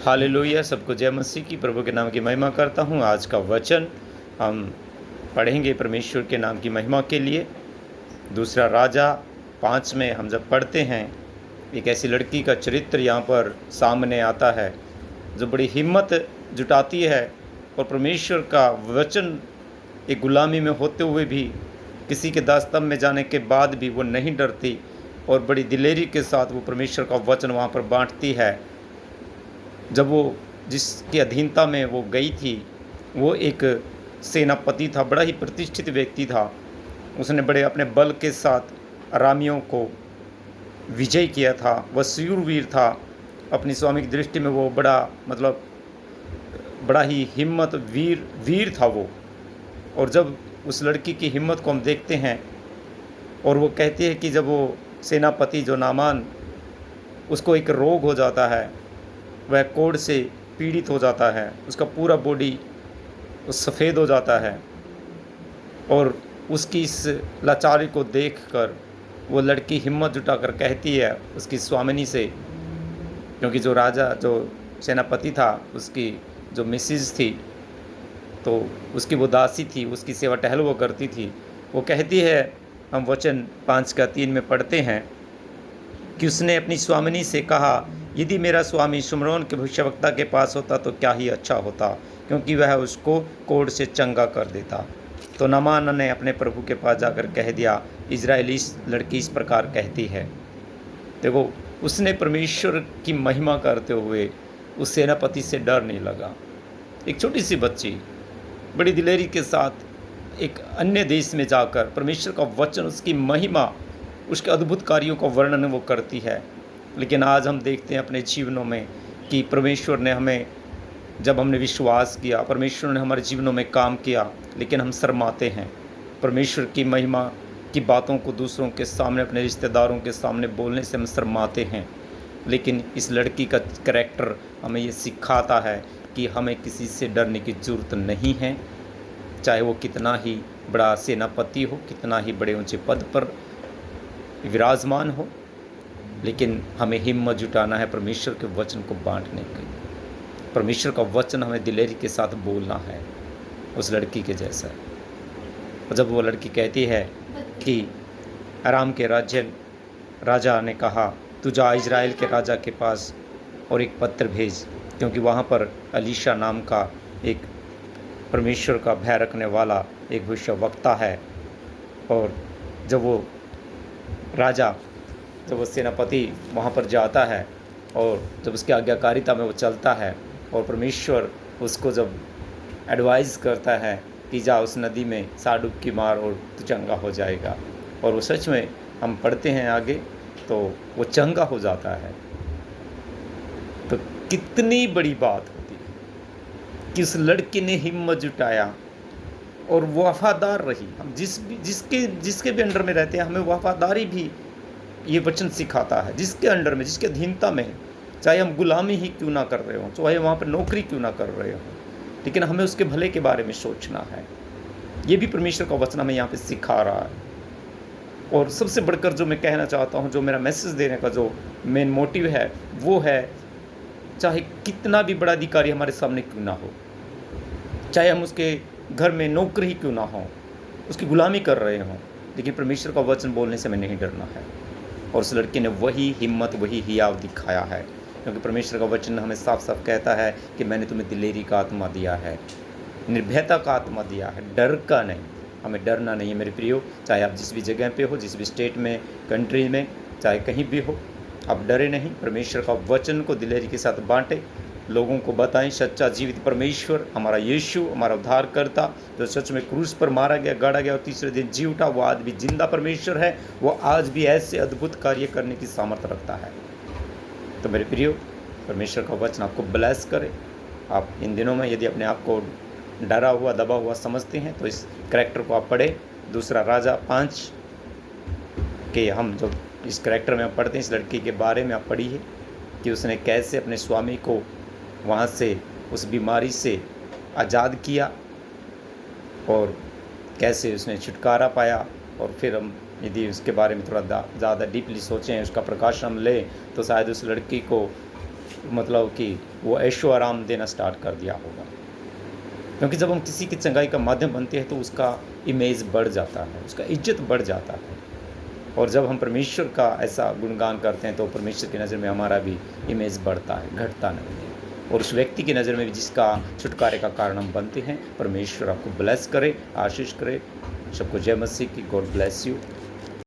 Hallelujah. सबको जय मसीह की। प्रभु के नाम की महिमा करता हूँ। आज का वचन हम पढ़ेंगे परमेश्वर के नाम की महिमा के लिए। दूसरा राजा 5 में हम जब पढ़ते हैं, एक ऐसी लड़की का चरित्र यहाँ पर सामने आता है जो बड़ी हिम्मत जुटाती है और परमेश्वर का वचन एक गुलामी में होते हुए भी, किसी के दास्तम में जाने के बाद भी वो नहीं डरती और बड़ी दिलेरी के साथ वो परमेश्वर का वचन वहाँ पर बांटती है। जब वो जिसकी अधीनता में वो गई थी, वो एक सेनापति था, बड़ा ही प्रतिष्ठित व्यक्ति था। उसने बड़े अपने बल के साथ अरामियों को विजय किया था। वह शूरवीर था। अपनी स्वामी की दृष्टि में वो बड़ा ही हिम्मत वीर था वो। और जब उस लड़की की हिम्मत को हम देखते हैं और वो कहती है कि जब वो सेनापति जो नामान, उसको एक रोग हो जाता है, वह कोढ़ से पीड़ित हो जाता है, उसका पूरा बॉडी सफ़ेद हो जाता है। और उसकी इस लाचारी को देखकर वो लड़की हिम्मत जुटाकर कहती है उसकी स्वामिनी से, क्योंकि जो राजा जो सेनापति था उसकी जो मिसेज थी, तो उसकी वो दासी थी, उसकी सेवा टहल वो करती थी। वो कहती है, हम वचन 5:3 में पढ़ते हैं कि उसने अपनी स्वामिनी से कहा, यदि मेरा स्वामी शुमरोन के भविष्यवक्ता के पास होता तो क्या ही अच्छा होता, क्योंकि वह उसको कोढ़ से चंगा कर देता। तो नामान ने अपने प्रभु के पास जाकर कह दिया, इजरायली लड़की इस प्रकार कहती है। देखो, उसने परमेश्वर की महिमा करते हुए उस सेनापति से डर नहीं लगा। एक छोटी सी बच्ची बड़ी दिलेरी के साथ एक अन्य देश में जाकर परमेश्वर का वचन, उसकी महिमा, उसके अद्भुत कार्यों का वर्णन वो करती है। लेकिन आज हम देखते हैं अपने जीवनों में कि परमेश्वर ने हमें, जब हमने विश्वास किया, परमेश्वर ने हमारे जीवनों में काम किया, लेकिन हम शर्माते हैं। परमेश्वर की महिमा की बातों को दूसरों के सामने, अपने रिश्तेदारों के सामने बोलने से हम शर्माते हैं। लेकिन इस लड़की का करैक्टर हमें ये सिखाता है कि हमें किसी से डरने की ज़रूरत नहीं है, चाहे वो कितना ही बड़ा सेनापति हो, कितना ही बड़े ऊंचे पद पर विराजमान हो। लेकिन हमें हिम्मत जुटाना है परमेश्वर के वचन को बांटने की। परमेश्वर का वचन हमें दिलेरी के साथ बोलना है, उस लड़की के जैसा। और जब वो लड़की कहती है कि अराम के राजा ने कहा, तू जा इजराइल के राजा के पास और एक पत्र भेज, क्योंकि वहाँ पर अलीशा नाम का एक परमेश्वर का भय रखने वाला एक भविष्यवक्ता है। और जब वो सेनापति वहाँ पर जाता है और जब उसकी आज्ञाकारिता में वो चलता है और परमेश्वर उसको जब एडवाइस करता है कि जा उस नदी में 7 डुबकी मार और तू चंगा हो जाएगा, और वो सच में, हम पढ़ते हैं आगे, तो वो चंगा हो जाता है। तो कितनी बड़ी बात होती है कि उस लड़की ने हिम्मत जुटाया और वफादार रही। हम जिसके भी अंडर में रहते हैं, हमें वफादारी भी ये वचन सिखाता है। जिसके अंडर में, जिसके अधीनता में, चाहे हम गुलामी ही क्यों ना कर रहे हों, चाहे वहाँ पर नौकरी क्यों ना कर रहे हों, लेकिन हमें उसके भले के बारे में सोचना है। ये भी परमेश्वर का वचन हमें यहाँ पे सिखा रहा है। और सबसे बढ़कर जो मैं कहना चाहता हूँ, जो मेरा मैसेज देने का जो मेन मोटिव है, वो है, चाहे कितना भी बड़ा अधिकारी हमारे सामने क्यों ना हो, चाहे हम उसके घर में नौकरी ही क्यों ना हो, उसकी गुलामी कर रहे हों, लेकिन परमेश्वर का वचन बोलने से हमें नहीं डरना है। और उस लड़के ने वही हिम्मत, वही हियाव दिखाया है, क्योंकि परमेश्वर का वचन हमें साफ साफ कहता है कि मैंने तुम्हें दिलेरी का आत्मा दिया है, निर्भयता का आत्मा दिया है, डर का नहीं। हमें डरना नहीं है मेरे प्रियो। चाहे आप जिस भी जगह पे हो, जिस भी स्टेट में, कंट्री में, चाहे कहीं भी हो, आप डरे नहीं। परमेश्वर का वचन को दिलेरी के साथ बांटें, लोगों को बताएं सच्चा जीवित परमेश्वर, हमारा यीशु, हमारा उद्धारकर्ता, जो सच में क्रूस पर मारा गया, गाड़ा गया और तीसरे दिन जी उठा, वो आज भी जिंदा परमेश्वर है। वो आज भी ऐसे अद्भुत कार्य करने की सामर्थ्य रखता है। तो मेरे प्रियो, परमेश्वर का वचन आपको ब्लेस करे। आप इन दिनों में यदि अपने आप को डरा हुआ, दबा हुआ समझते हैं, तो इस करैक्टर को आप पढ़ें। दूसरा राजा 5 के हम जो इस करैक्टर में पढ़ते हैं, इस लड़की के बारे में आप पढ़िए कि उसने कैसे अपने स्वामी को वहाँ से, उस बीमारी से आज़ाद किया और कैसे उसने छुटकारा पाया। और फिर हम यदि उसके बारे में थोड़ा ज़्यादा डीपली सोचें, उसका प्रकाश हम लें, तो शायद उस लड़की को मतलब कि वो ऐशो आराम देना स्टार्ट कर दिया होगा। क्योंकि जब हम किसी की चंगाई का माध्यम बनते हैं तो उसका इमेज बढ़ जाता है, उसका इज्जत बढ़ जाता है। और जब हम परमेश्वर का ऐसा गुणगान करते हैं तो परमेश्वर की नज़र में हमारा भी इमेज बढ़ता है, घटता नहीं है। और उस व्यक्ति की नज़र में भी जिसका छुटकारे का कारण हम बनते हैं। परमेश्वर आपको ब्लेस करे, आशीष करे। सबको जय मसीह की। God bless you.